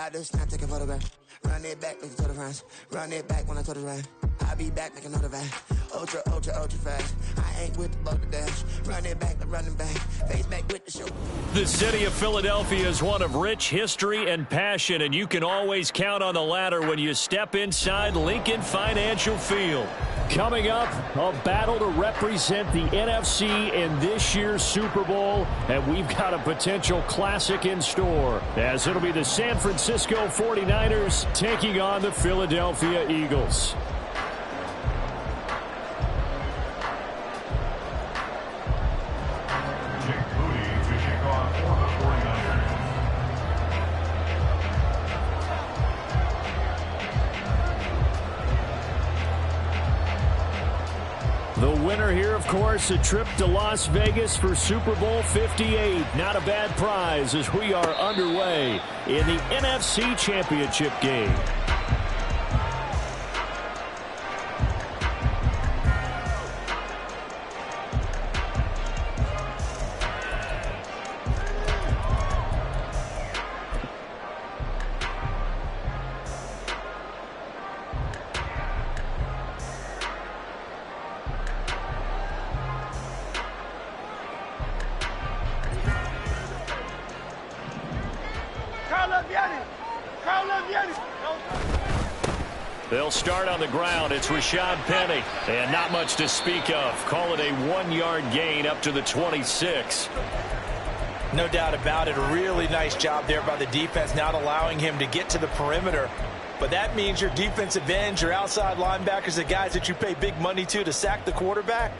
Pop this snap, take a photograph. Run it back, make it to the friends. Run it back when I told it right. I'll be back, make another van. Ultra, ultra, ultra fast. I ain't with the boat to dash. Run it back, I'm running back. Face back with the show. The city of Philadelphia is one of rich history and passion, and you can always count on the latter when you step inside Lincoln Financial Field. Coming up, a battle to represent the NFC in this year's Super Bowl, and we've got a potential classic in store, as it'll be the San Francisco 49ers taking on the Philadelphia Eagles. The winner here, of course, a trip to Las Vegas for Super Bowl 58. Not a bad prize as we are underway in the NFC Championship game. They'll start on the ground. It's Rashad Penny. And not much to speak of. Call it a 1-yard gain up to the 26. No doubt about it. A really nice job there by the defense, not allowing him to get to the perimeter. But that means your defensive ends, your outside linebackers, the guys that you pay big money to sack the quarterback,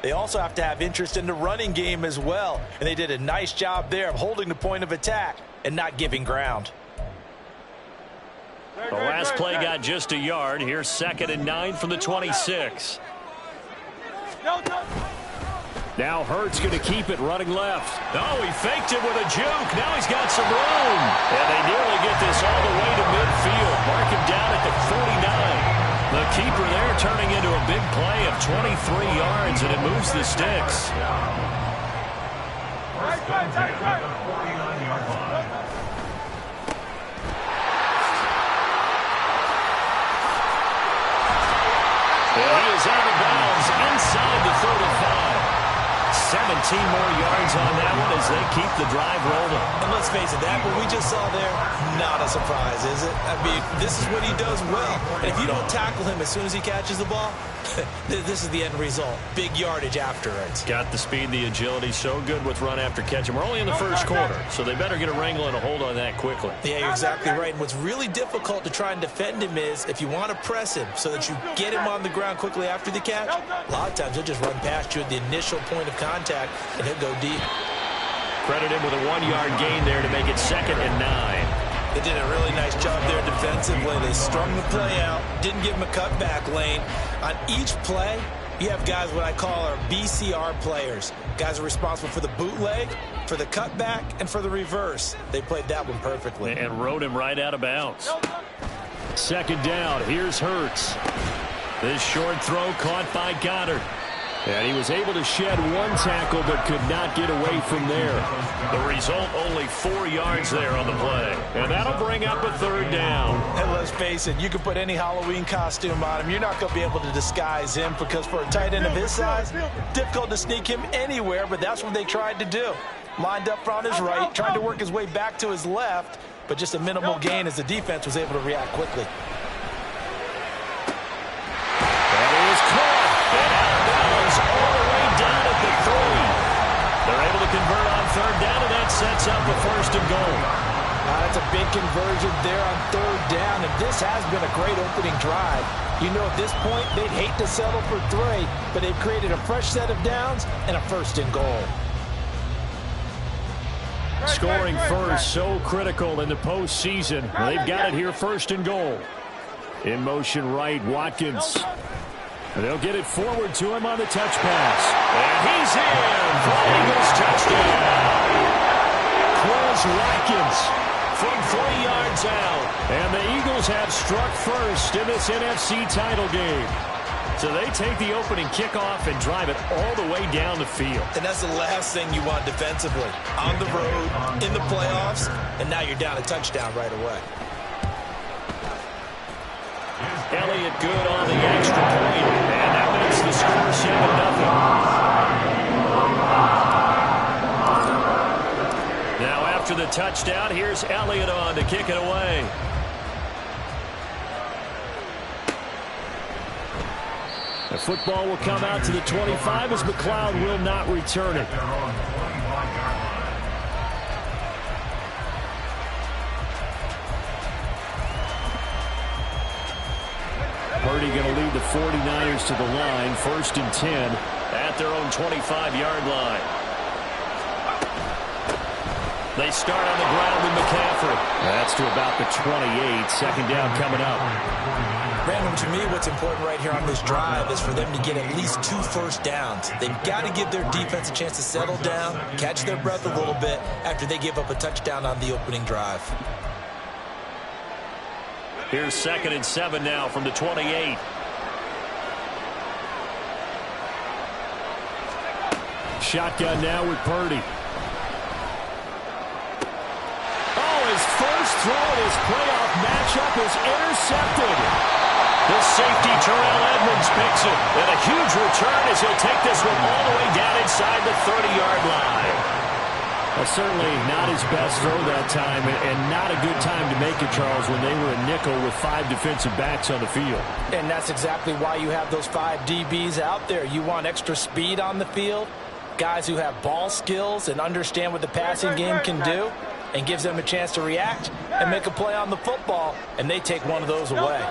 they also have to have interest in the running game as well. And they did a nice job there of holding the point of attack and not giving ground. The last play got just a yard. Here's 2nd and 9 from the 26. Now Hurts going to keep it running left. Oh, he faked it with a juke. Now he's got some room. And they nearly get this all the way to midfield. Mark him down at the 49. The keeper there turning into a big play of 23 yards, and it moves the sticks. He is out of bounds inside the 35. 17 more yards on that one as they keep the drive rolling. And let's face it, that what we just saw there, not a surprise, is it? I mean, this is what he does well. And if you don't tackle him as soon as he catches the ball, this is the end result. Big yardage after it. Got the speed, the agility, so good with run after catch. And we're only in the first quarter, so they better get a wrangle and a hold on that quickly. Yeah, you're exactly right. And what's really difficult to try and defend him is if you want to press him so that you get him on the ground quickly after the catch, a lot of times he'll just run past you at the initial point of contact, and he'll go deep. Credit him with a 1-yard gain there to make it 2nd and 9. They did a really nice job there defensively. They strung the play out, didn't give him a cutback lane. On each play, you have guys what I call our BCR players. Guys are responsible for the bootleg, for the cutback, and for the reverse. They played that one perfectly. And rode him right out of bounds. 2nd down. Here's Hurts. This short throw caught by Goddard. And he was able to shed one tackle but could not get away from there. The result, only 4 yards there on the play. And that'll bring up a 3rd down. And let's face it, you can put any Halloween costume on him. You're not going to be able to disguise him because for a tight end of his size, difficult to sneak him anywhere, but that's what they tried to do. Lined up on his right, tried to work his way back to his left, but just a minimal gain as the defense was able to react quickly. That is caught. All the way down at the 3. They're able to convert on 3rd down, and that sets up a 1st and goal. That's a big conversion there on 3rd down, and this has been a great opening drive. You know, at this point, they'd hate to settle for 3, but they've created a fresh set of downs and a 1st and goal. Scoring first, so critical in the postseason. They've got it here, 1st and goal. In motion right, Watkins. They'll get it forward to him on the touch pass. And he's in for the Eagles touchdown. Chris Watkins from 3 yards out. And the Eagles have struck first in this NFC title game. So they take the opening kickoff and drive it all the way down the field. And that's the last thing you want defensively. On the road, in the playoffs, and now you're down a touchdown right away. Elliott good on the extra point, and that makes the score 7-0. Now after the touchdown, here's Elliott on to kick it away. The football will come out to the 25 as McLeod will not return it. Purdy going to lead the 49ers to the line, 1st and 10 at their own 25-yard line. They start on the ground with McCaffrey. That's to about the 28. Second down coming up. Brandon, to me, what's important right here on this drive is for them to get at least 2 first downs. They've got to give their defense a chance to settle down, catch their breath a little bit after they give up a touchdown on the opening drive. Here's 2nd and 7 now from the 28. Shotgun now with Purdy. Oh, his first throw in his playoff matchup is intercepted. The safety, Terrell Edmonds, picks it. And a huge return as he'll take this one all the way down inside the 30-yard line. Certainly not his best throw that time, and not a good time to make it, Charles, when they were a nickel with 5 defensive backs on the field. And that's exactly why you have those 5 DBs out there. You want extra speed on the field, guys who have ball skills and understand what the passing game can do, and gives them a chance to react and make a play on the football, and they take one of those away.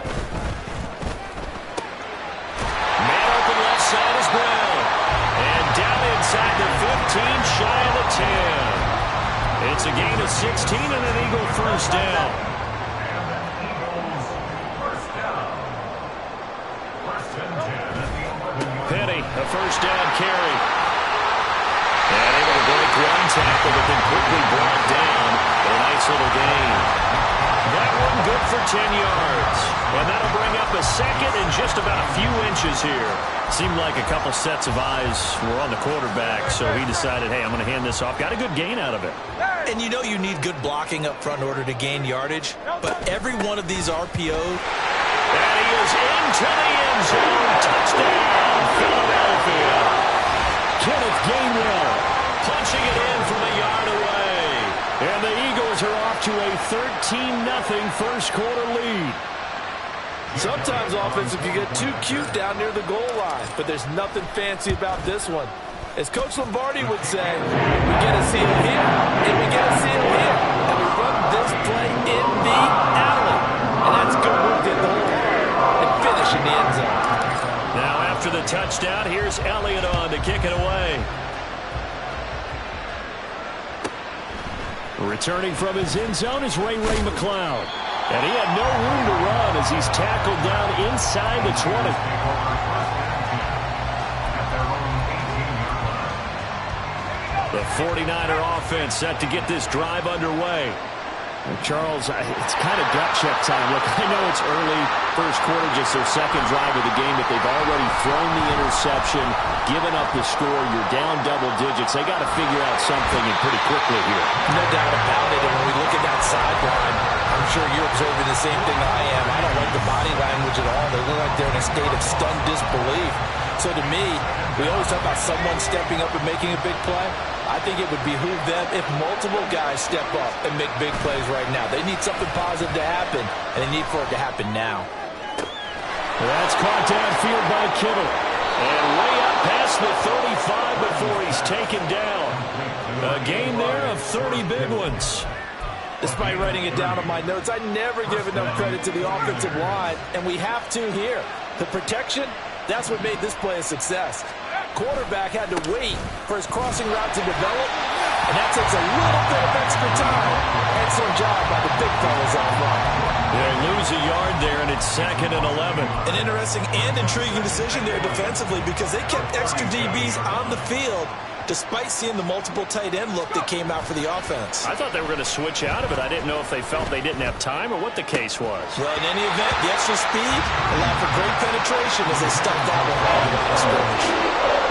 Man open left side is Brown. And down inside the 15, shy of the 10. It's a gain of 16 and an Eagle first down. Penny, a first down carry. And able to break one tackle, but then quickly brought down. But a nice little gain. That one good for 10 yards. And that'll bring up a second and just about a few inches here. Seemed like a couple sets of eyes were on the quarterback, so he decided, hey, I'm going to hand this off. Got a good gain out of it. And you know you need good blocking up front in order to gain yardage, but every one of these RPOs. And he is into the end zone. Touchdown, Philadelphia. Kenneth Gainwell punching it in from a yard away. And the Eagles are off to a 13-0 first quarter lead. Sometimes offense can get too cute down near the goal line, but there's nothing fancy about this one. As Coach Lombardi would say, we get a seal here, and we get a seal here, and we run this play in the alley. And that's good work to hit the whole hard and finish in the end zone. Now after the touchdown, here's Elliott on to kick it away. Returning from his end zone is Ray McLeod. And he had no room to run as he's tackled down inside the 20. The 49er offense set to get this drive underway. And Charles, it's kind of gut check time. Look, I know it's early, first quarter, just their second drive of the game, but they've already thrown the interception, given up the score. You're down double digits. They got to figure out something, and pretty quickly here. No doubt about it. And when we look at that sideline, I'm sure you're observing the same thing I am. I don't like the body language at all. They look like they're in a state of stunned disbelief. So to me, we always talk about someone stepping up and making a big play. I think it would behoove them if multiple guys step up and make big plays right now. They need something positive to happen, and they need for it to happen now. That's caught downfield by Kittle. And way up past the 35 before he's taken down. A gain there of 30 big ones. Despite writing it down on my notes, I never give enough credit to the offensive line, and we have to here. The protection, that's what made this play a success. Quarterback had to wait for his crossing route to develop, and that takes a little bit of extra time. Excellent job by the big fellas on line. They'll lose a yard there, and it's 2nd and 11. An interesting and intriguing decision there defensively because they kept extra DBs on the field despite seeing the multiple tight end look that came out for the offense. I thought they were going to switch out of it. I didn't know if they felt they didn't have time or what the case was. Well, in any event, the extra speed allowed for great penetration as they stuffed that one out of the line of scrimmage.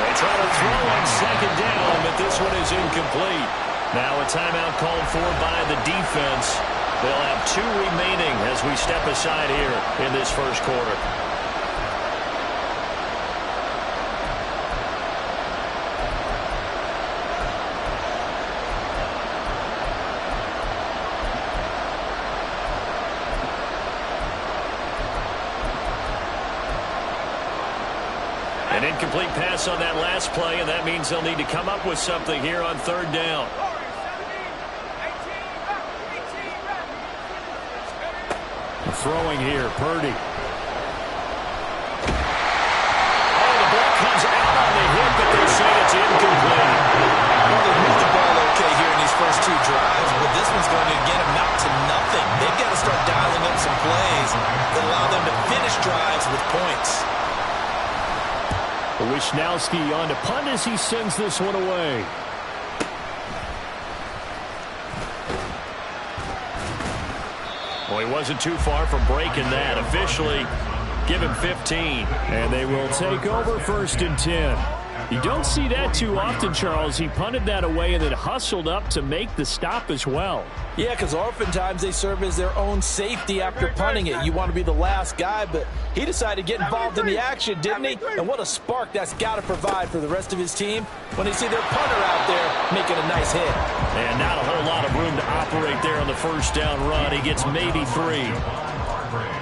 They try to throw on 2nd down, but this one is incomplete. Now a timeout called for by the defense. They'll have 2 remaining as we step aside here in this first quarter. An incomplete pass on that last play, and that means they'll need to come up with something here on 3rd down. Throwing here, Purdy. Oh, the ball comes out on the hit, but they say it's incomplete. Well, they moved the ball okay here in these first 2 drives, but this one's going to again amount to nothing. They've got to start dialing up some plays that allow them to finish drives with points. Wishnowski on to punt as he sends this one away. Well, he wasn't too far from breaking that. Officially, give him 15. And they will take over 1st and 10. You don't see that too often, Charles. He punted that away and then hustled up to make the stop as well. Yeah, because oftentimes they serve as their own safety after punting it. You want to be the last guy, but he decided to get involved in the action, didn't he? And what a spark that's got to provide for the rest of his team when they see their punter out there making a nice hit. And not a whole lot of room to operate there on the 1st down run. He gets maybe 3.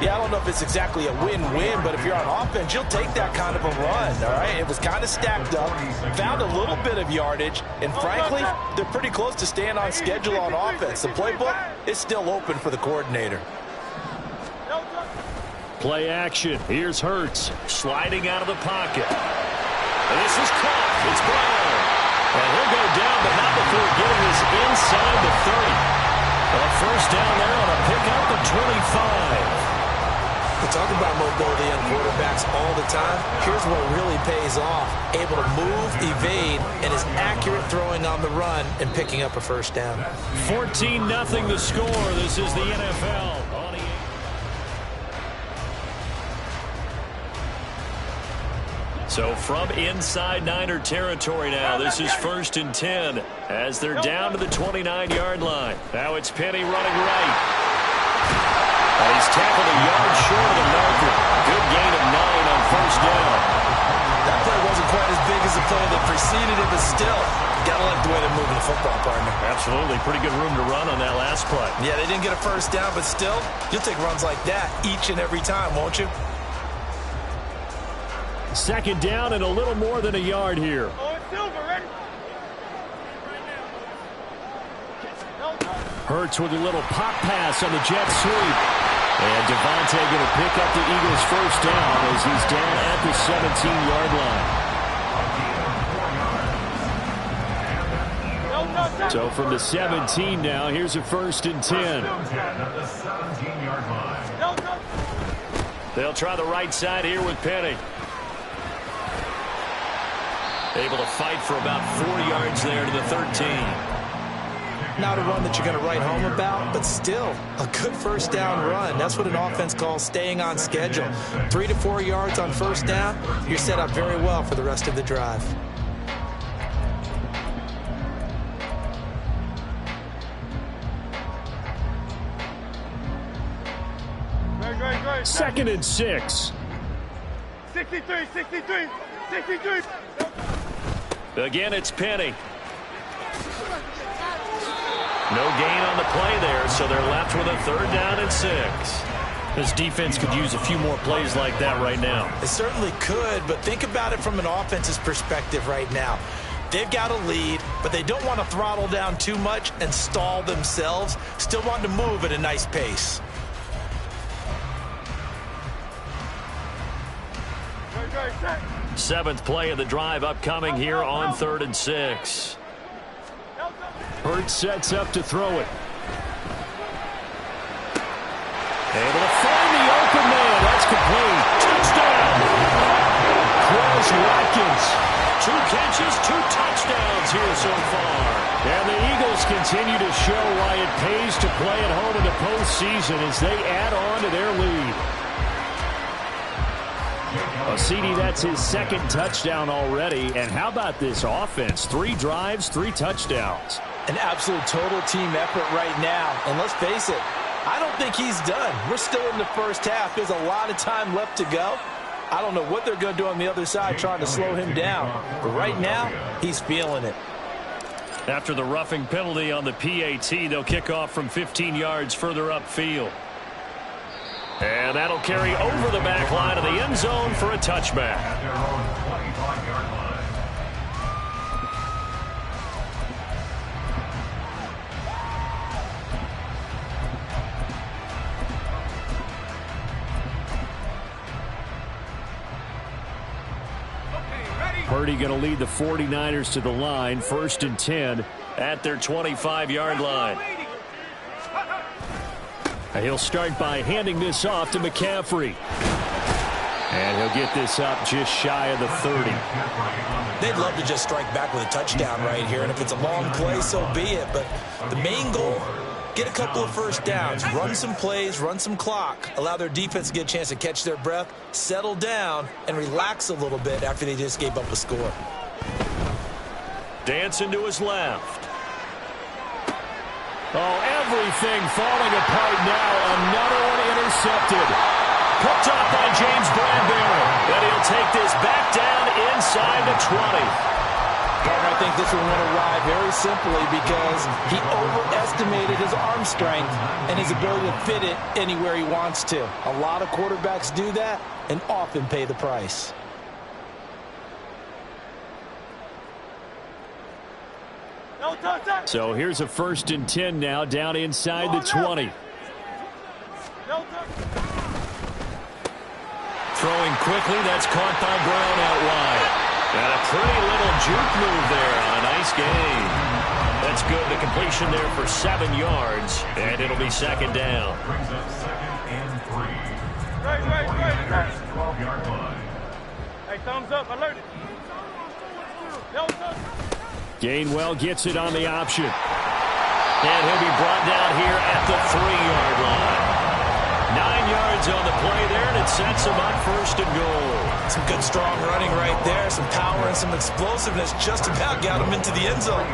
Yeah, I don't know if it's exactly a win-win, but if you're on offense, you'll take that kind of a run, all right? It was kind of stacked up, found a little bit of yardage, and frankly, they're pretty close to staying on schedule on offense. The playbook is still open for the coordinator. Play action. Here's Hurts sliding out of the pocket. And this is caught. It's Brown. And he'll go down, but not before getting this inside the 30. A 1st down there on a pickup of 25. We talk about mobility on quarterbacks all the time. Here's what really pays off. Able to move, evade, and is accurate throwing on the run and picking up a 1st down. 14-0 the score. This is the NFL. So from inside Niner territory now, this is 1st and 10 as they're down to the 29-yard line. Now it's Penny running right. And he's tackled a yard short of the marker. Good gain of 9 on 1st down. That play wasn't quite as big as the play that preceded it, but still, got to like the way they're moving the football, partner. Absolutely. Pretty good room to run on that last play. Yeah, they didn't get a 1st down, but still, you'll take runs like that each and every time, won't you? 2nd down and a little more than a yard here. Hurts with a little pop pass on the jet sweep. And Devontae going to pick up the Eagles' 1st down as he's down at the 17-yard line. So from the 17 now, here's a 1st and 10. They'll try the right side here with Penny. Able to fight for about 4 yards there to the 13. Not a run that you're going to write home about, but still a good 1st down run. That's what an offense calls staying on schedule. 3 to 4 yards on 1st down, you're set up very well for the rest of the drive. Right. 2nd and 6. 63. Again, it's Penny. No gain on the play there, so they're left with a 3rd down and 6. This defense could use a few more plays like that right now. It certainly could, but think about it from an offense's perspective right now. They've got a lead, but they don't want to throttle down too much and stall themselves. Still want to move at a nice pace. Seventh play of the drive upcoming here on 3rd and 6. Hurts sets up to throw it. Able to find the open man. That's complete. Touchdown. Chris Watkins. 2 catches, 2 touchdowns here so far. And the Eagles continue to show why it pays to play at home in the postseason as they add on to their lead. Well, CD, that's his 2nd touchdown already. And how about this offense? 3 drives, 3 touchdowns. An absolute total team effort right now. And let's face it, I don't think he's done. We're still in the first half. There's a lot of time left to go. I don't know what they're going to do on the other side trying to slow him down. But right now, he's feeling it. After the roughing penalty on the PAT, they'll kick off from 15 yards further upfield. And that'll carry over the back line of the end zone for a touchback. Purdy going to lead the 49ers to the line, 1st and 10 at their 25-yard line. He'll start by handing this off to McCaffrey. And he'll get this up just shy of the 30. They'd love to just strike back with a touchdown right here, and if it's a long play, so be it. But the main goal, get a couple of first downs, run some plays, run some clock, allow their defense to get a chance to catch their breath, settle down, and relax a little bit after they just gave up a score. Dancing to his left. Oh, everything falling apart now. Another one intercepted. Picked up by James Bradbury. And he'll take this back down inside the 20. I think this one went awry very simply because he overestimated his arm strength and his ability to fit it anywhere he wants to. A lot of quarterbacks do that and often pay the price. So here's a 1st and 10 now down inside the 20. Throwing quickly, that's caught by Brown out wide. And a pretty little juke move there on a nice gain. That's good. The completion there for 7 yards, and it'll be 2nd down. Hey, thumbs up, alerted. Gainwell gets it on the option. And he'll be brought down here at the 3-yard line. 9 yards on the play there, and it sets him up 1st and goal. Some good strong running right there, some power and some explosiveness just about got him into the end zone.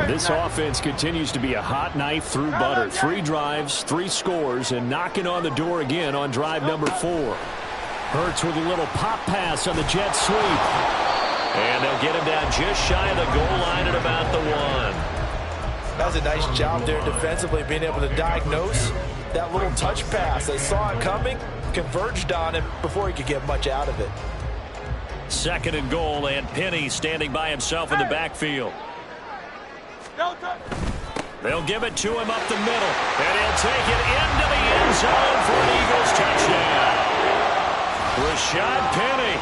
This offense continues to be a hot knife through butter. 3 drives, 3 scores, and knocking on the door again on drive number 4. Hurts with a little pop pass on the jet sweep. And they'll get him down just shy of the goal line at about the 1. That was a nice job there defensively, being able to diagnose that little touch pass. They saw it coming, converged on him before he could get much out of it. 2nd and goal, and Penny standing by himself in the backfield. They'll give it to him up the middle, and he'll take it into the end zone for an Eagles touchdown. Rashad Penny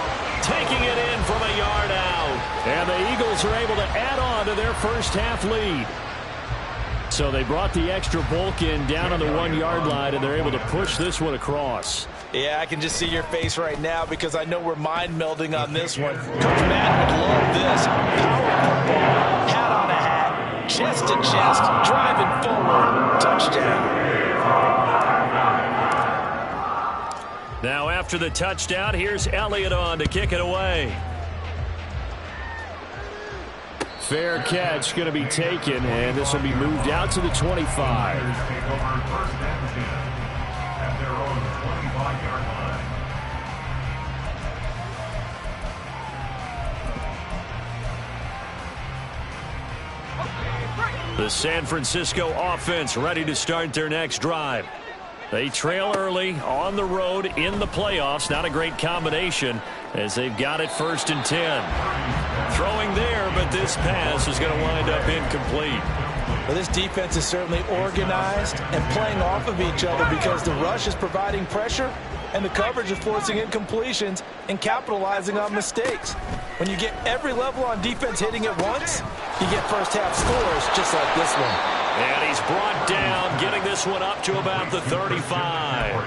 taking it in from a yard out. And the Eagles are able to add on to their first half lead. So they brought the extra bulk in down on the 1-yard line, and they're able to push this one across. Yeah, I can just see your face right now because I know we're mind melding on this one. Coach Madden would love this. Power football, hat on a hat, chest to chest, driving forward, touchdown. Now after the touchdown, here's Elliott on to kick it away. Fair catch going to be taken, and this will be moved out to the 25. The San Francisco offense ready to start their next drive. They trail early on the road in the playoffs. Not a great combination as they've got it 1st and 10. Throwing there, but this pass is going to wind up incomplete. Well, this defense is certainly organized and playing off of each other because the rush is providing pressure and the coverage is forcing incompletions and capitalizing on mistakes. When you get every level on defense hitting at once, you get first half scores just like this one. And he's brought down, getting this one up to about the 35.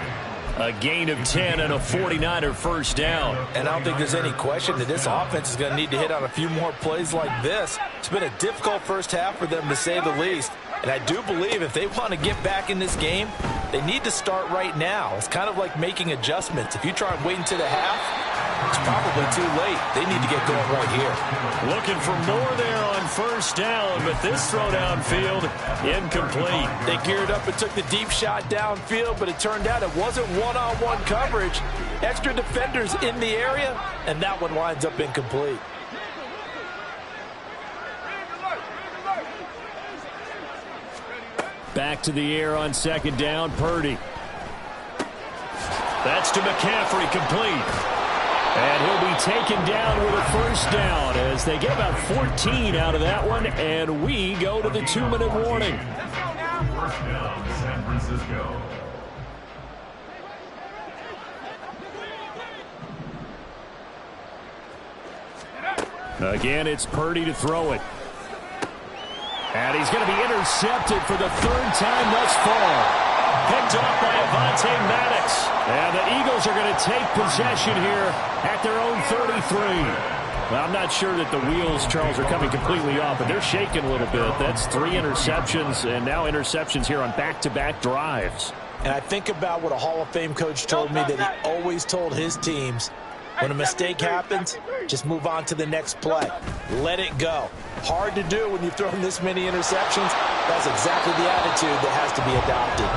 A gain of 10 and a 49er first down. And I don't think there's any question that this offense is going to need to hit on a few more plays like this. It's been a difficult first half for them, to say the least. And I do believe if they want to get back in this game, they need to start right now. It's kind of like making adjustments. If you try and wait until the half, It's probably too late. They need to get going right here. Looking for more there on first down, but this throw downfield, incomplete. They geared up and took the deep shot downfield, but it turned out it wasn't one-on-one coverage. Extra defenders in the area, and that one winds up incomplete. Back to the air on second down, Purdy. That's to McCaffrey, complete. And he'll be taken down with a first down as they get about 14 out of that one, and we go to the 2-minute warning. First down, San Francisco. Again, it's Purdy to throw it. And he's going to be intercepted for the third time thus far. Picked off by Avonte Maddox. And the Eagles are going to take possession here at their own 33. Well, I'm not sure that the wheels, Charles, are coming completely off, but they're shaking a little bit. That's 3 interceptions, and now interceptions here on back-to-back drives. And I think about what a Hall of Fame coach told me that he always told his teams, when a mistake happens, just move on to the next play. Let it go. Hard to do when you've thrown this many interceptions. That's exactly the attitude that has to be adopted.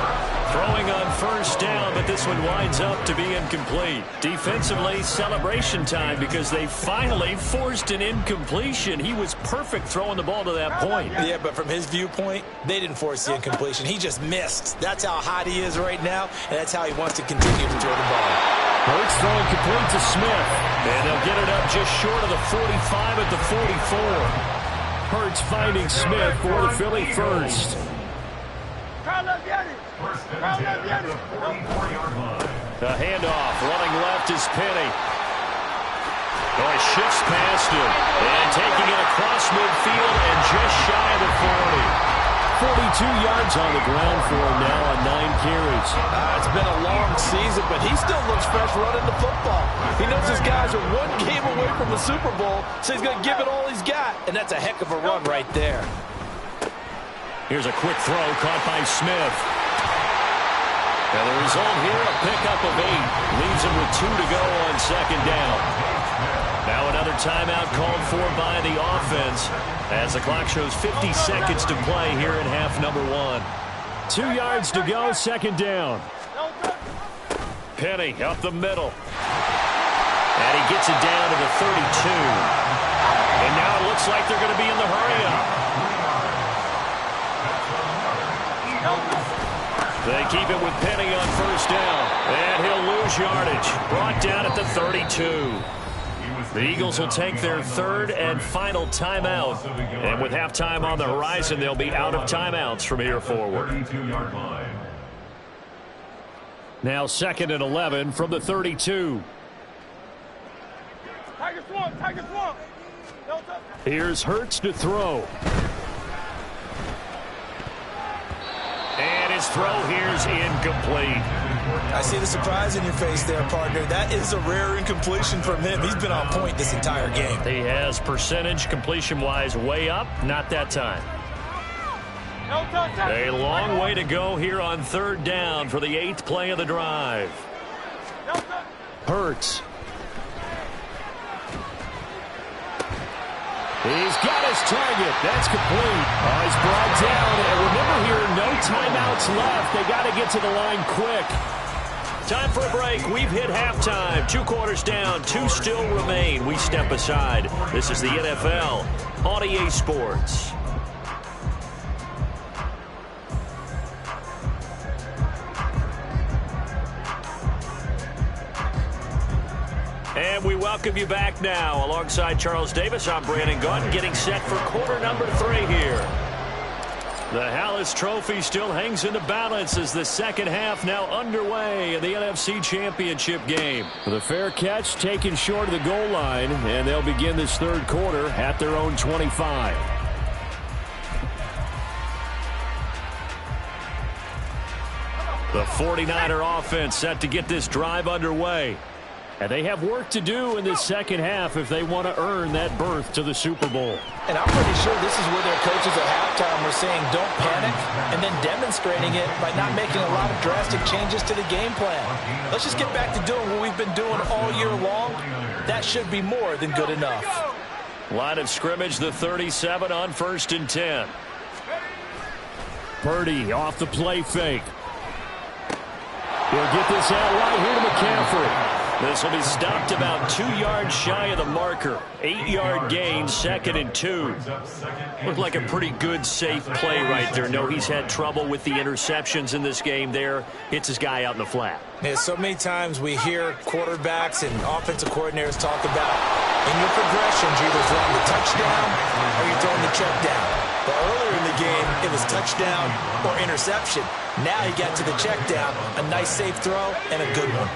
Throwing on first down, but this one winds up to be incomplete. Defensively, celebration time because they finally forced an incompletion. He was perfect throwing the ball to that point. Yeah, but from his viewpoint, they didn't force the incompletion. He just missed. That's how hot he is right now, and that's how he wants to continue to throw the ball. Hurts throwing complete to Smith. And they'll get it up just short of the 45 at the 44. Hurts finding Smith for the Philly first. The handoff, running left is Penny. Oh, he shifts past him. And taking it across midfield and just shy of the 40. 42 yards on the ground for him now on 9 carries. It's been a long season, but he still looks fresh running the football. He knows his guys are one game away from the Super Bowl, so he's going to give it all he's got. And that's a heck of a run right there. Here's a quick throw caught by Smith. And the result here, a pickup of 8. Leaves him with 2 to go on second down. Now another timeout called for by the offense as the clock shows 50 seconds to play here in half number 1. 2 yards to go, second down. Penny up the middle. And he gets it down to the 32. And now it looks like they're going to be in the hurry-up. They keep it with Penny on first down. And he'll lose yardage. Brought down at the 32. The Eagles will take their third and final timeout. And with halftime on the horizon, they'll be out of timeouts from here forward. Now 2nd and 11 from the 32. Here's Hurts to throw. And his throw here's incomplete. I see the surprise in your face there, partner. That is a rare incompletion from him. He's been on point this entire game. He has percentage completion-wise way up. Not that time. A long way to go here on third down for the 8th play of the drive. Hurts. He's got his target. That's complete. Oh, he's brought down. And remember here, no timeouts left. They got to get to the line quick. Time for a break. We've hit halftime. 2 quarters down. 2 still remain. We step aside. This is the NFL on EA Sports. And we welcome you back now. Alongside Charles Davis, I'm Brandon Gunn, getting set for quarter number 3 here. The Hallis Trophy still hangs in the balance as the second half now underway in the NFC Championship game. The fair catch taken short of the goal line, and they'll begin this third quarter at their own 25. The 49er offense set to get this drive underway. And they have work to do in this second half if they want to earn that berth to the Super Bowl. And I'm pretty sure this is where their coaches at halftime were saying don't panic and then demonstrating it by not making a lot of drastic changes to the game plan. Let's just get back to doing what we've been doing all year long. that should be more than good enough. Line of scrimmage, the 37 on 1st and 10. Purdy off the play fake. He'll get this out right here to McCaffrey. This will be stopped about 2 yards shy of the marker. 8-yard gain, 2nd and 2. Looked like a pretty good, safe play right there. No, he's had trouble with the interceptions in this game there. Hits his guy out in the flat. Yeah, so many times we hear quarterbacks and offensive coordinators talk about in your progressions, you're either throwing the touchdown or you're throwing the check down. But earlier in the game, it was touchdown or interception. Now he got to the check down, a nice safe throw, and a good one.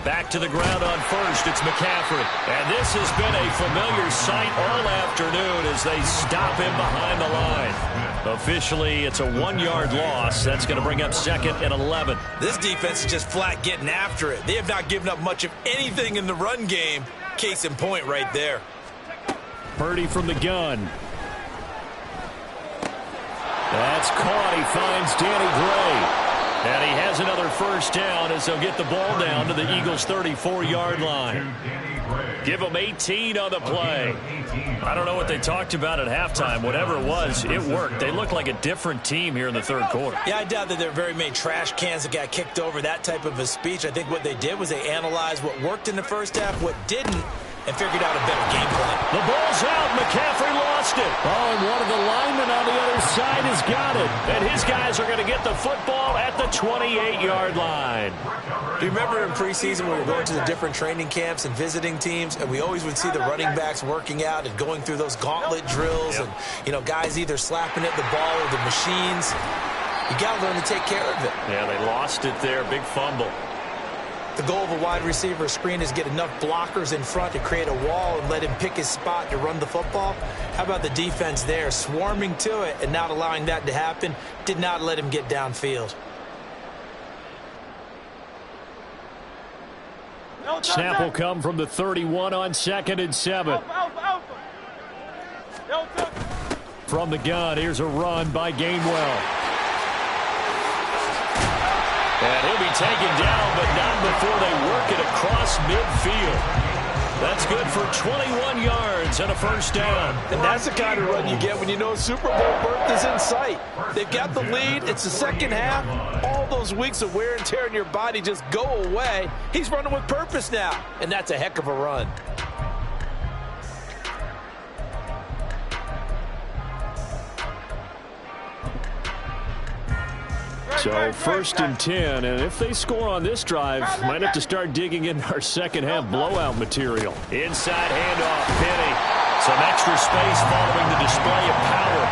Back to the ground on 1st, it's McCaffrey. And this has been a familiar sight all afternoon as they stop him behind the line. Officially, it's a 1-yard loss. That's going to bring up 2nd and 11. This defense is just flat getting after it. They have not given up much of anything in the run game. Case in point right there. Purdy from the gun. That's caught. He finds Danny Gray. And he has another first down as they'll get the ball down to the Eagles' 34-yard line. Give them 18 on the play. I don't know what they talked about at halftime. Whatever it was, it worked. They look like a different team here in the 3rd quarter. Yeah, I doubt that there are very many trash cans that got kicked over, that type of a speech. I think what they did was they analyzed what worked in the first half, what didn't, and figured out a better game plan. The ball's out. McCaffrey lost it. Oh, and one of the linemen on the other side has got it. And his guys are going to get the football at the 28-yard line. Do you remember in preseason when we were going to the different training camps and visiting teams, and we always would see the running backs working out and going through those gauntlet drills, and, you know, guys either slapping at the ball or the machines. You got to learn to take care of it. Yeah, they lost it there. Big fumble. The goal of a wide receiver screen is get enough blockers in front to create a wall and let him pick his spot to run the football. How about the defense there, swarming to it and not allowing that to happen? Did not let him get downfield. Snap will come from the 31 on 2nd and 7. From the gun, here's a run by Gainwell. And he'll be taken down, but not before they work it across midfield. That's good for 21 yards and a first down. And that's the kind of run you get when you know Super Bowl berth is in sight. They've got the lead. It's the second half. All those weeks of wear and tear in your body just go away. He's running with purpose now, and that's a heck of a run. So 1st and 10, and if they score on this drive, might have to start digging in our second half blowout material. Inside handoff, Penny. Some extra space following the display of power.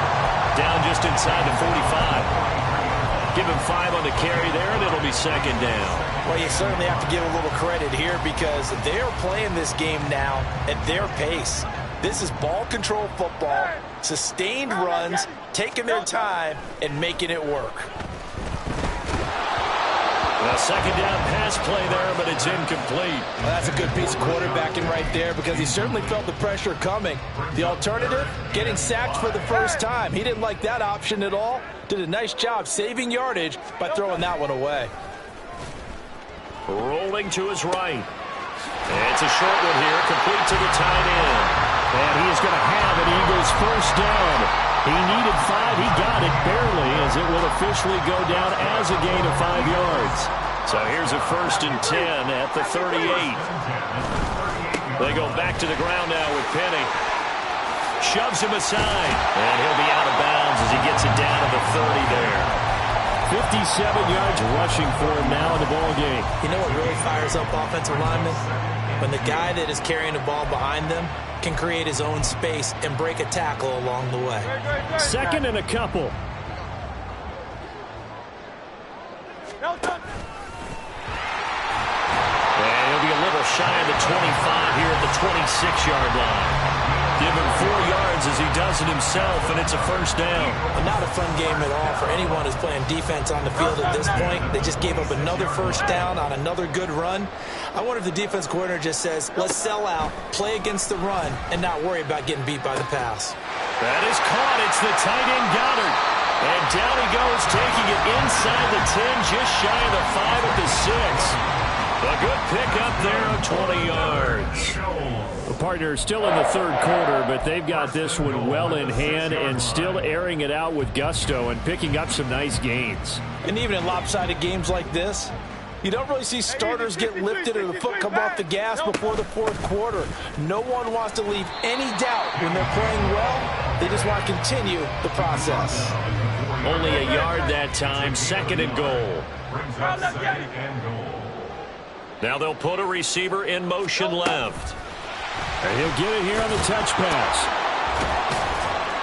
Down just inside the 45. Give him 5 on the carry there, and it'll be 2nd down. Well, you certainly have to give a little credit here because they're playing this game now at their pace. This is ball control football, sustained runs, taking their time, and making it work. A 2nd down pass play there, but it's incomplete. Well, that's a good piece of quarterbacking right there because he certainly felt the pressure coming. The alternative, getting sacked for the first time. He didn't like that option at all. Did a nice job saving yardage by throwing that one away. Rolling to his right. It's a short one here, complete to the tight end. And he is going to have an Eagles first down. He needed 5. He got it barely as it will officially go down as a gain of 5 yards. So here's a 1st and 10 at the 38. They go back to the ground now with Penny. Shoves him aside. And he'll be out of bounds as he gets it down to the 30 there. 57 yards rushing for him now in the ball game. You know what really fires up offensive linemen? When the guy that is carrying the ball behind them can create his own space and break a tackle along the way. 2nd and a couple. And he'll be a little shy of the 25 here at the 26-yard line. Give him 4 yards as he does it himself, and it's a first down. Not a fun game at all for anyone who's playing defense on the field at this point. They just gave up another first down on another good run. I wonder if the defense coordinator just says, let's sell out, play against the run, and not worry about getting beat by the pass. That is caught. It's the tight end Goddard. And down he goes, taking it inside the 10, just shy of the 5 at the 6. A good pickup there of 20 yards. The partner is still in the third quarter, but they've got this one well in hand and still airing it out with gusto and picking up some nice gains. And even in lopsided games like this, you don't really see starters get lifted or the foot come off the gas before the fourth quarter. No one wants to leave any doubt when they're playing well. They just want to continue the process. Only a yard that time, 2nd and goal. Now they'll put a receiver in motion left. And he'll get it here on the touch pass.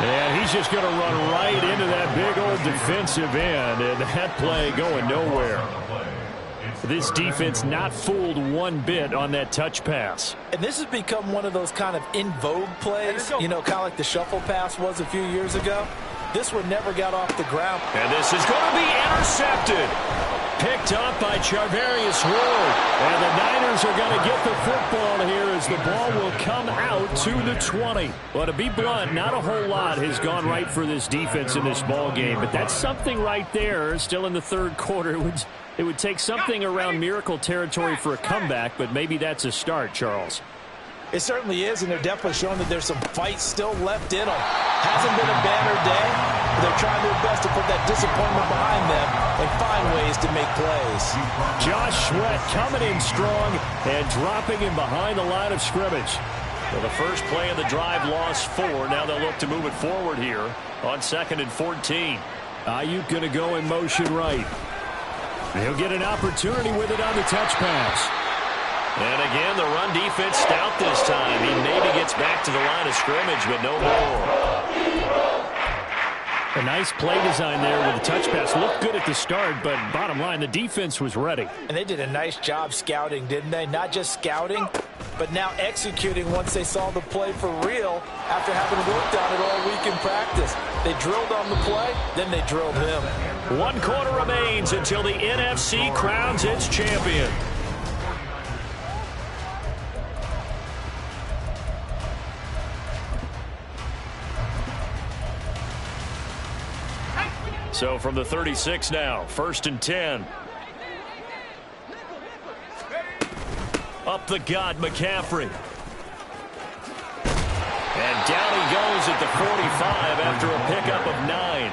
And he's just going to run right into that big old defensive end, and that play going nowhere. This defense not fooled one bit on that touch pass. And this has become one of those kind of in vogue plays, you know, kind of like the shuffle pass was a few years ago. This one never got off the ground. And this is going to be intercepted. Picked up by Charvarius Ward. And the Niners are going to get the football here as the ball will come out to the 20. Well, to be blunt, not a whole lot has gone right for this defense in this ball game. But that's something right there. Still in the third quarter. It would take something around miracle territory for a comeback, but maybe that's a start, Charles. It certainly is, and they're definitely showing that there's some fight still left in them. Hasn't been a banner day, but they're trying their best to put that disappointment behind them and find ways to make plays. Josh Sweat coming in strong and dropping him behind the line of scrimmage. Well, the first play of the drive lost 4. Now they'll look to move it forward here on 2nd and 14. Ayuk going to go in motion right. He'll get an opportunity with it on the touch pass. And again, the run defense stout this time. He maybe gets back to the line of scrimmage, but no more. A nice play design there with the touch pass. Looked good at the start, but bottom line, the defense was ready. And they did a nice job scouting, didn't they? Not just scouting, but now executing once they saw the play for real after having worked on it all week in practice. They drilled on the play, then they drilled him. 1 quarter remains until the NFC crowns its champion. So from the 36 now, 1st and 10. Up the gut, McCaffrey. And down he goes at the 45 after a pickup of 9.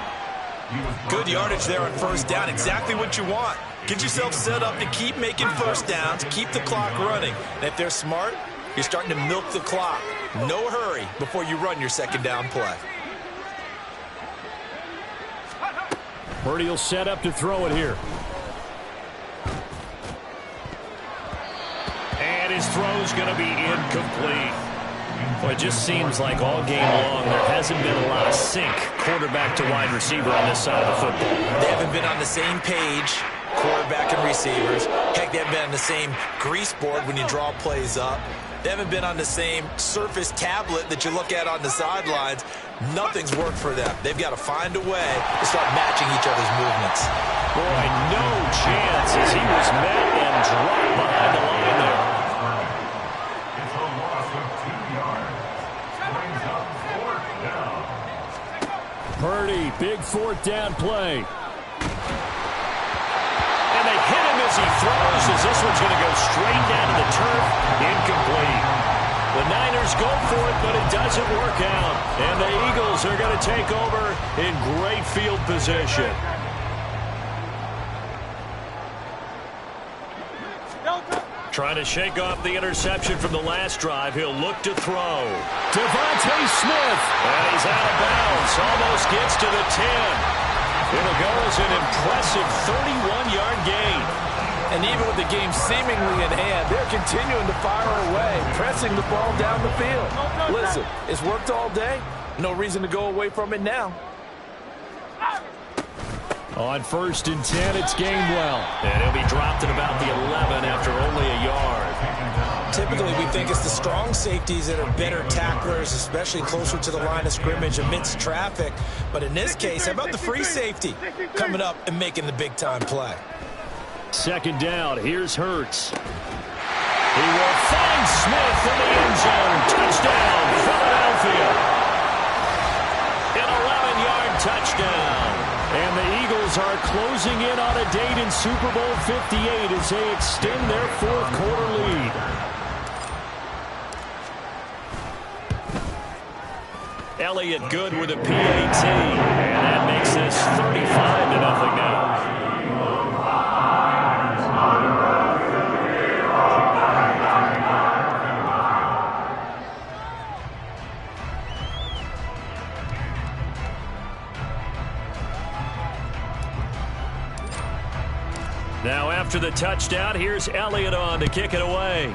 Good yardage there on first down. Exactly what you want. Get yourself set up to keep making first downs, keep the clock running. And if they're smart, you're starting to milk the clock. No hurry before you run your second down play. Purdy will set up to throw it here. And his throw's going to be incomplete. Well, it just seems like all game long there hasn't been a lot of sync quarterback to wide receiver on this side of the football. They haven't been on the same page, quarterback and receivers. Heck, they haven't been on the same grease board when you draw plays up. They haven't been on the same Surface tablet that you look at on the sidelines. Nothing's worked for them. They've got to find a way to start matching each other's movements. Boy, no chance as he was met and dropped behind the line there. It's a loss of 2 yards. Brings up 4th down. Purdy, big 4th down play. And they hit him as he throws, as this one's going to go straight down to the turf. Incomplete. The Niners go for it, but it doesn't work out. And the Eagles are going to take over in great field position. Trying to shake off the interception from the last drive. He'll look to throw. Devontae Smith. And he's out of bounds. Almost gets to the 10. It'll go as an impressive 31-yard gain. And even with the game seemingly in hand, they're continuing to fire away, pressing the ball down the field. Listen, it's worked all day. No reason to go away from it now. On 1st and 10, it's Gainwell. And he'll be dropped at about the 11 after only a yard. Typically, we think it's the strong safeties that are better tacklers, especially closer to the line of scrimmage amidst traffic. But in this case, how about the free safety coming up and making the big-time play? 2nd down. Here's Hurts. He will find Smith in the end zone. Touchdown, Philadelphia. An 11-yard touchdown. And the Eagles are closing in on a date in Super Bowl 58 as they extend their fourth quarter lead. Elliott good with a PAT, and that makes this 35-0 now. Now after the touchdown, here's Elliott on to kick it away.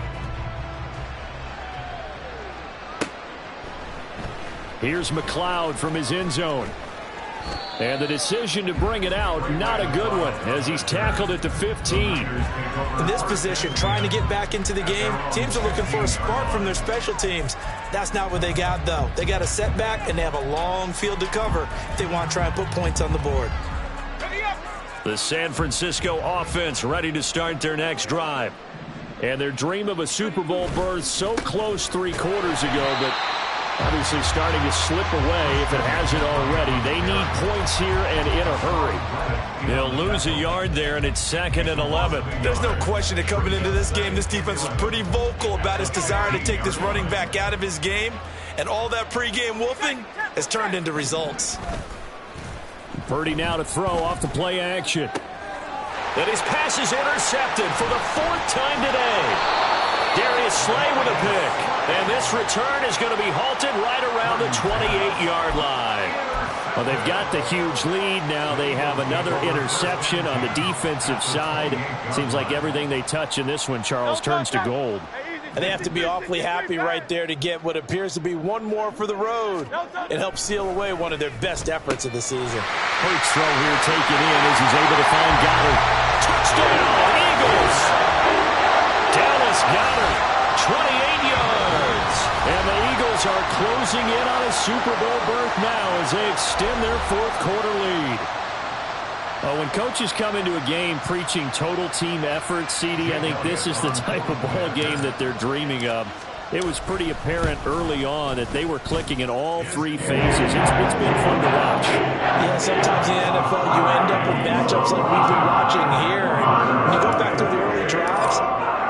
Here's McLeod from his end zone. And the decision to bring it out, not a good one, as he's tackled at the 15. In this position, trying to get back into the game, teams are looking for a spark from their special teams. That's not what they got, though. They got a setback, and they have a long field to cover if they want to try and put points on the board. The San Francisco offense ready to start their next drive. And their dream of a Super Bowl berth so close 3 quarters ago, but obviously starting to slip away if it hasn't already. They need points here and in a hurry. They'll lose a yard there, and it's 2nd and 11. There's no question that coming into this game, this defense was pretty vocal about its desire to take this running back out of his game, and all that pregame wolfing has turned into results. Purdy now to throw off the play action. And his pass is intercepted for the 4th time today. Darius Slay with a pick. And this return is going to be halted right around the 28-yard line. Well, they've got the huge lead. Now they have another interception on the defensive side. Seems like everything they touch in this one, Charles, turns to gold. And they have to be awfully happy right there to get what appears to be one more for the road. It helps seal away one of their best efforts of the season. Hurts throw here taken in as he's able to find Goddard. Touchdown, Eagles! Dallas Goddard, 28 yards. And the Eagles are closing in on a Super Bowl berth now as they extend their 4th quarter lead. When coaches come into a game preaching total team effort, CD, I think this is the type of ball game that they're dreaming of. It was pretty apparent early on that they were clicking in all 3 phases. It's been fun to watch. Yeah, sometimes in the NFL you end up with matchups like we've been watching here. And when you go back to the early drives,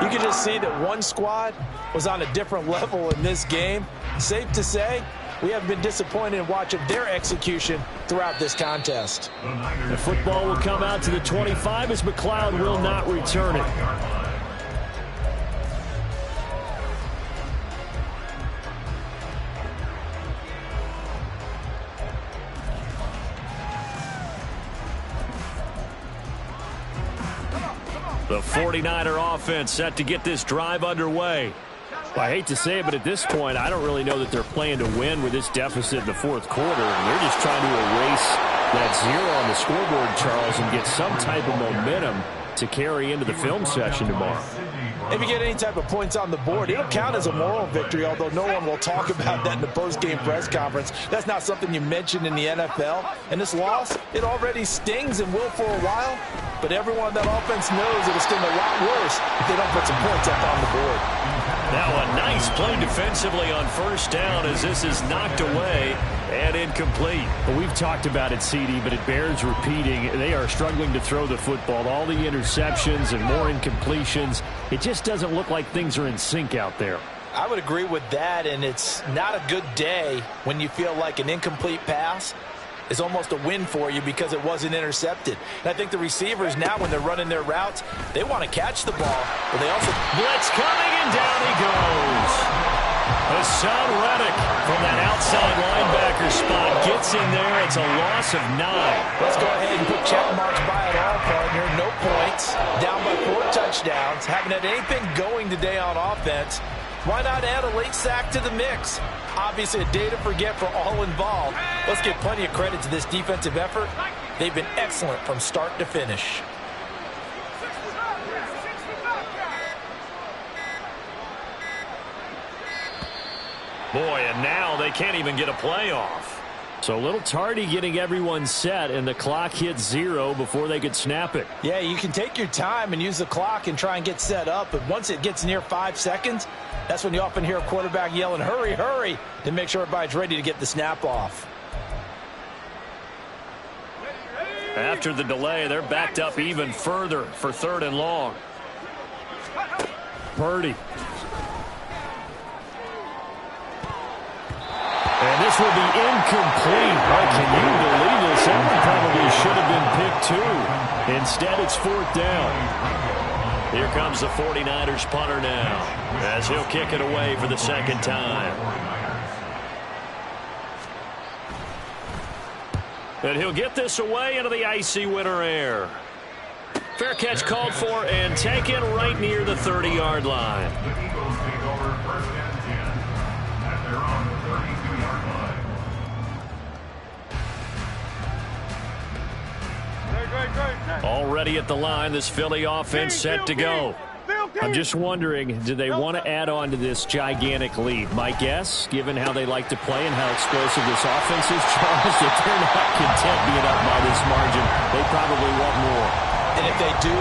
you can just see that one squad was on a different level in this game. Safe to say, we have been disappointed in watching their execution throughout this contest. The football will come out to the 25 as McLeod will not return it. The 49er offense set to get this drive underway. Well, I hate to say it, but at this point, I don't really know that they're playing to win with this deficit in the 4th quarter. And they're just trying to erase that 0 on the scoreboard, Charles, and get some type of momentum to carry into the film session tomorrow. If you get any type of points on the board, it'll count as a moral victory, although no one will talk about that in the post-game press conference. That's not something you mentioned in the NFL. And this loss, it already stings and will for a while. But everyone on that offense knows it'll sting a lot worse if they don't put some points up on the board. Now a nice play defensively on 1st down as this is knocked away and incomplete. Well, we've talked about it, CD, but it bears repeating. They are struggling to throw the football. All the interceptions and more incompletions. It just doesn't look like things are in sync out there. I would agree with that, and it's not a good day when you feel like an incomplete pass is almost a win for you because it wasn't intercepted. And I think the receivers now, when they're running their routes, they want to catch the ball, but they also... Blitz coming, and down he goes. Hassan Reddick from that outside linebacker spot gets in there. It's a loss of 9. Let's go ahead and put check marks by it all, partner. No points. Down by 4 touchdowns. Haven't had anything going today on offense. Why not add a late sack to the mix? Obviously a day to forget for all involved. Let's give plenty of credit to this defensive effort. They've been excellent from start to finish. Boy, and now they can't even get a play off. So a little tardy getting everyone set, and the clock hits 0 before they could snap it. Yeah, you can take your time and use the clock and try and get set up, but once it gets near 5 seconds, that's when you often hear a quarterback yelling, hurry, hurry, to make sure everybody's ready to get the snap off. After the delay, they're backed up even further for 3rd and long. Purdy. And this will be incomplete. Oh, can you believe this? That one probably should have been picked too. Instead, it's 4th down. Here comes the 49ers punter now, as he'll kick it away for the 2nd time. And he'll get this away into the icy winter air. Fair catch called for and taken right near the 30-yard line. The Eagles take over 1st and 10 at their own 32-yard line. Already at the line, this Philly offense set to go. I'm just wondering, do they want to add on to this gigantic lead? My guess, given how they like to play and how explosive this offense is, Charles, if they're not content being up by this margin, they probably want more. And if they do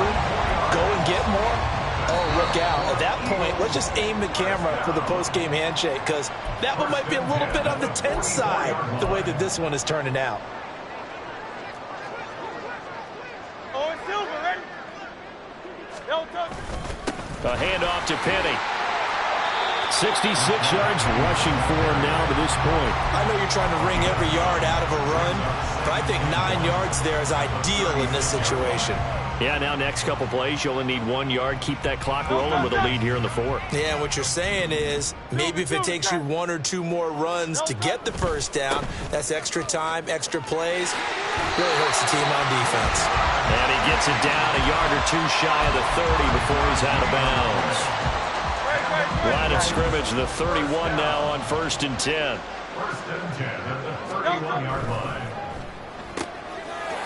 go and get more, oh, look out. At that point, let's just aim the camera for the post-game handshake, because that one might be a little bit on the tense side, the way that this one is turning out. Oh, it's Silver, ready? A handoff to Penny. 66 yards rushing for him now to this point. I know you're trying to wring every yard out of a run, but I think 9 yards there is ideal in this situation. Yeah, now next couple plays, you only need 1 yard. Keep that clock rolling with a lead here in the 4th. Yeah, what you're saying is maybe if it takes you 1 or 2 more runs to get the 1st down, that's extra time, extra plays. Really hurts the team on defense. And he gets it down a yard or 2 shy of the 30 before he's out of bounds. Line of scrimmage, the 31 now on 1st and 10. 1st and 10 at the 31-yard line.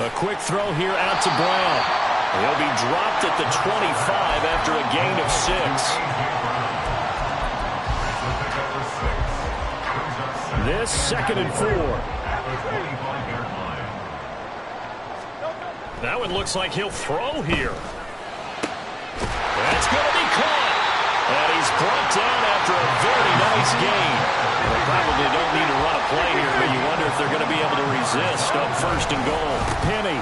A quick throw here out to Brown. He'll be dropped at the 25 after a gain of 6. This 2nd and 4. That one looks like he'll throw here. That's going to be caught. And he's brought down after a very nice gain. They probably don't need to run a play here, but you wonder if they're going to be able to resist on 1st and goal. Penny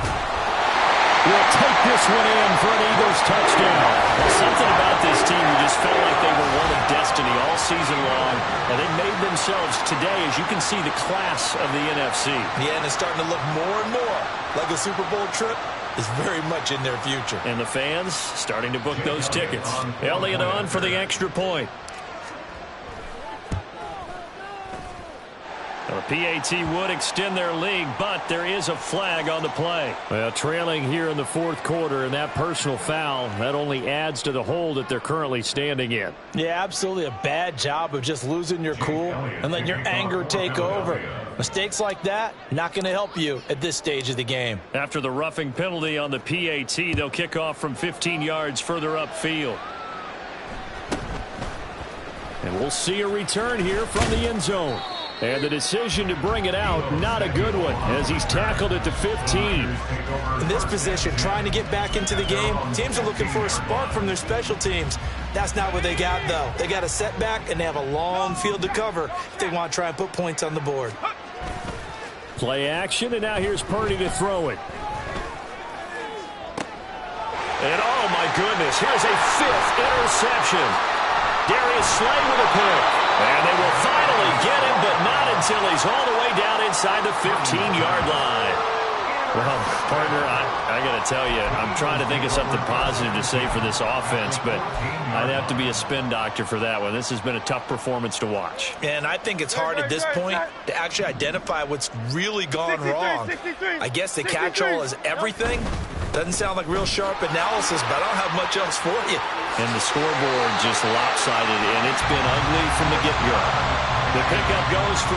will take this one in for an Eagles touchdown. There's something about this team who just felt like they were one of destiny all season long, and they made themselves today, as you can see, the class of the NFC. Yeah, and it's starting to look more and more like a Super Bowl trip is very much in their future. And the fans starting to book those tickets. Elliott on for the extra point. The PAT would extend their lead, but there is a flag on the play. Well, trailing here in the 4th quarter, and that personal foul, that only adds to the hole that they're currently standing in. Yeah, absolutely a bad job of just losing your cool and letting your anger take over. Mistakes like that, not going to help you at this stage of the game. After the roughing penalty on the PAT, they'll kick off from 15 yards further upfield. And we'll see a return here from the end zone. And the decision to bring it out, not a good one, as he's tackled at the 15. In this position, trying to get back into the game, teams are looking for a spark from their special teams. That's not what they got, though. They got a setback, and they have a long field to cover if they want to try and put points on the board. Play action, and now here's Purdy to throw it. And, oh, my goodness, here's a 5th interception. Darius Slay with a pick. And they will finally get him, but not until he's all the way down inside the 15-yard line. Well, partner, I got to tell you, I'm trying to think of something positive to say for this offense, but I'd have to be a spin doctor for that one. This has been a tough performance to watch. And I think it's hard at this point to actually identify what's really gone wrong. I guess the catch-all is everything. Doesn't sound like real sharp analysis, but I don't have much else for you. And the scoreboard just lopsided, and it's been ugly from the get-go. The pickup goes for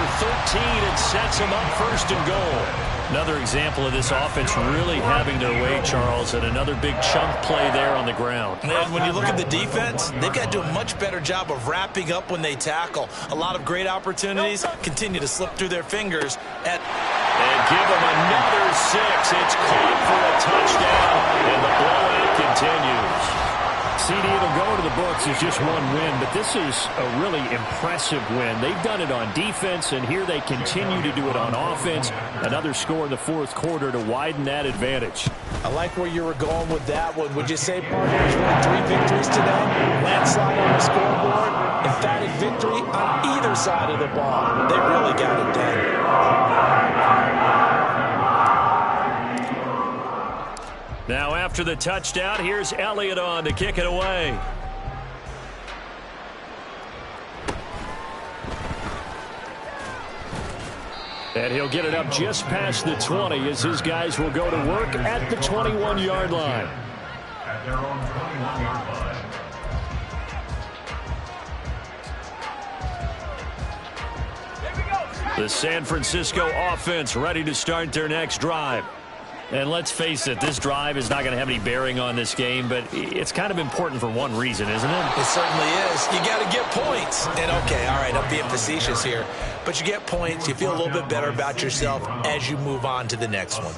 13 and sets them up 1st and goal. Another example of this offense really having their way, Charles, and another big chunk play there on the ground. And when you look at the defense, they've got to do a much better job of wrapping up when they tackle. A lot of great opportunities continue to slip through their fingers. And give them another 6. It's caught for a touchdown, and the blowout continues. CD, it'll go to the books as just one win, but this is a really impressive win. They've done it on defense, and here they continue to do it on offense. Another score in the fourth quarter to widen that advantage. I like where you were going with that one. Would you say, partner, there's really 3 victories today? Landslide on the scoreboard, emphatic victory on either side of the ball. They really got it done. Now after the touchdown, here's Elliott on to kick it away. And he'll get it up just past the 20 as his guys will go to work at the 21-yard line. At their own 21-yard line. The San Francisco offense ready to start their next drive. And let's face it, this drive is not going to have any bearing on this game, but it's kind of important for one reason, isn't it? It certainly is. You got to get points. And, okay, all right, I'm being facetious here. But you get points, you feel a little bit better about yourself as you move on to the next one.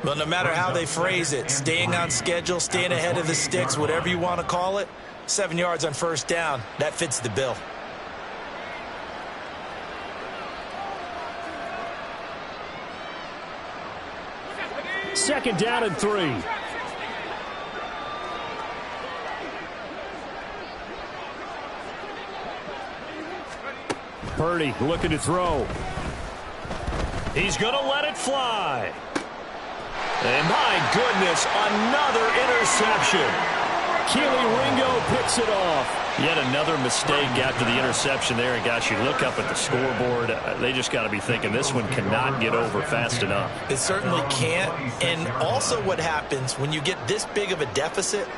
Well, no matter how they phrase it, staying on schedule, staying ahead of the sticks, whatever you want to call it, 7 yards on first down, that fits the bill. Second down and 3. Purdy looking to throw. He's going to let it fly. And my goodness, another interception. Keely Ringo picks it off. Yet another mistake after the interception there. And gosh, you look up at the scoreboard, they just got to be thinking this one cannot get over fast enough. It certainly can't. And also what happens when you get this big of a deficit,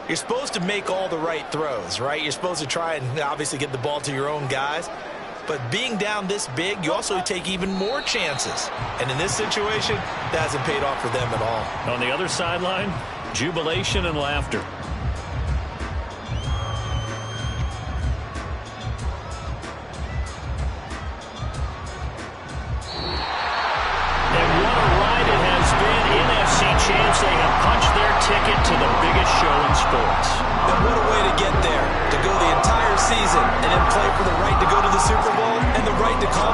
you're supposed to make all the right throws, right? You're supposed to try and obviously get the ball to your own guys. But being down this big, you also take even more chances. And in this situation, that hasn't paid off for them at all. On the other sideline, jubilation and laughter. Chance they have punched their ticket to the biggest show in sports. And what a way to get there, to go the entire season and then play for the right to go to the Super Bowl and the right to call